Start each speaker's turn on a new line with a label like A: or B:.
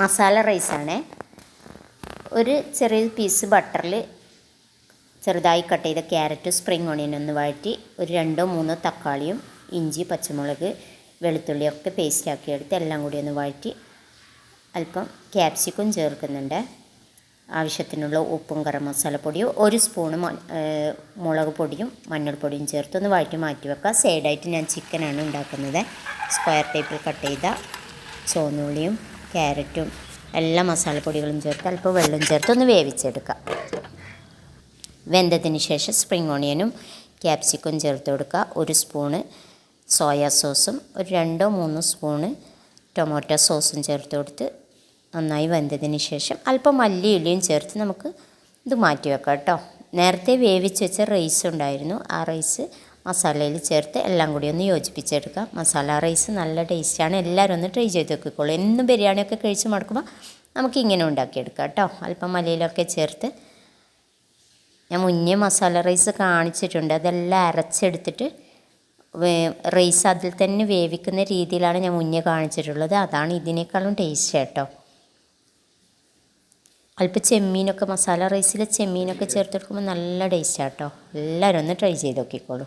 A: മസാല റൈസാണ്. ഒരു ചെറിയ പീസ് ബട്ടറിൽ ചെറുതായി കട്ട് ചെയ്ത ക്യാരറ്റും സ്പ്രിംഗ് ഓണിയനും ഒന്ന് വഴറ്റി ഒരു 2-3 തക്കാളിയും ഇഞ്ചി പച്ചമുളക് വെളുത്തുള്ളിയൊക്കെ പേസ്റ്റാക്കി എടുത്ത് എല്ലാം കൂടി ഒന്ന് വഴറ്റി അല്പം ക്യാപ്സിക്കം ചേർക്കുന്നുണ്ട്. ആവശ്യത്തിനുള്ള ഉപ്പും ഗരം മസാലപ്പൊടിയും 1 സ്പൂണ് മുളക് പൊടിയും മഞ്ഞൾപ്പൊടിയും ചേർത്ത് ഒന്ന് വഴറ്റി മാറ്റി വെക്കുക. സൈഡായിട്ട് ഞാൻ ചിക്കനാണ് ഉണ്ടാക്കുന്നത്. സ്ക്വയർ ടൈപ്പിൽ കട്ട് ചെയ്ത ചുവന്നുള്ളിയും ക്യാരറ്റും എല്ലാ മസാലപ്പൊടികളും ചേർത്ത് അല്പം വെള്ളം ചേർത്ത് ഒന്ന് വേവിച്ചെടുക്കുക. വെന്തതിന് ശേഷം സ്പ്രിംഗ് ഓണിയനും ക്യാപ്സിക്കം ചേർത്ത് കൊടുക്കുക. 1 സ്പൂണ് സോയാ സോസും ഒരു 2-3 സ്പൂണ് ടൊമാറ്റോ സോസും ചേർത്ത് കൊടുത്ത് നന്നായി വെന്തതിന് ശേഷം അല്പം മല്ലിയിലയും ചേർത്ത് നമുക്ക് ഇത് മാറ്റി വെക്കാം കേട്ടോ. നേരത്തെ വേവിച്ച് വെച്ച റൈസ് ഉണ്ടായിരുന്നു. ആ റൈസ് മസാലയിൽ ചേർത്ത് എല്ലാം കൂടി ഒന്ന് യോജിപ്പിച്ചെടുക്കാം. മസാല റൈസ് നല്ല ടേസ്റ്റാണ്. എല്ലാവരും ഒന്ന് ട്രൈ ചെയ്ത് നോക്കിക്കോളൂ. എന്നും ബിരിയാണിയൊക്കെ കഴിച്ച് മടക്കുമ്പോൾ നമുക്കിങ്ങനെ ഉണ്ടാക്കിയെടുക്കാം കേട്ടോ. അല്പം മല്ലിയിലൊക്കെ ചേർത്ത് ഞാൻ മുന്നേ മസാല റൈസ് കാണിച്ചിട്ടുണ്ട്. അതെല്ലാം അരച്ചെടുത്തിട്ട് റൈസ് അതിൽ തന്നെ വേവിക്കുന്ന രീതിയിലാണ് ഞാൻ മുന്നേ കാണിച്ചിട്ടുള്ളത്. അതാണ് ഇതിനേക്കാളും ടേസ്റ്റ് കേട്ടോ. അല്പം ചെമ്മീനൊക്കെ മസാല റൈസിൽ ചെമ്മീനൊക്കെ ചേർത്തെടുക്കുമ്പോൾ നല്ല ടേസ്റ്റാണ് കേട്ടോ. എല്ലാവരും ഒന്ന് ട്രൈ ചെയ്ത് നോക്കിക്കോളൂ.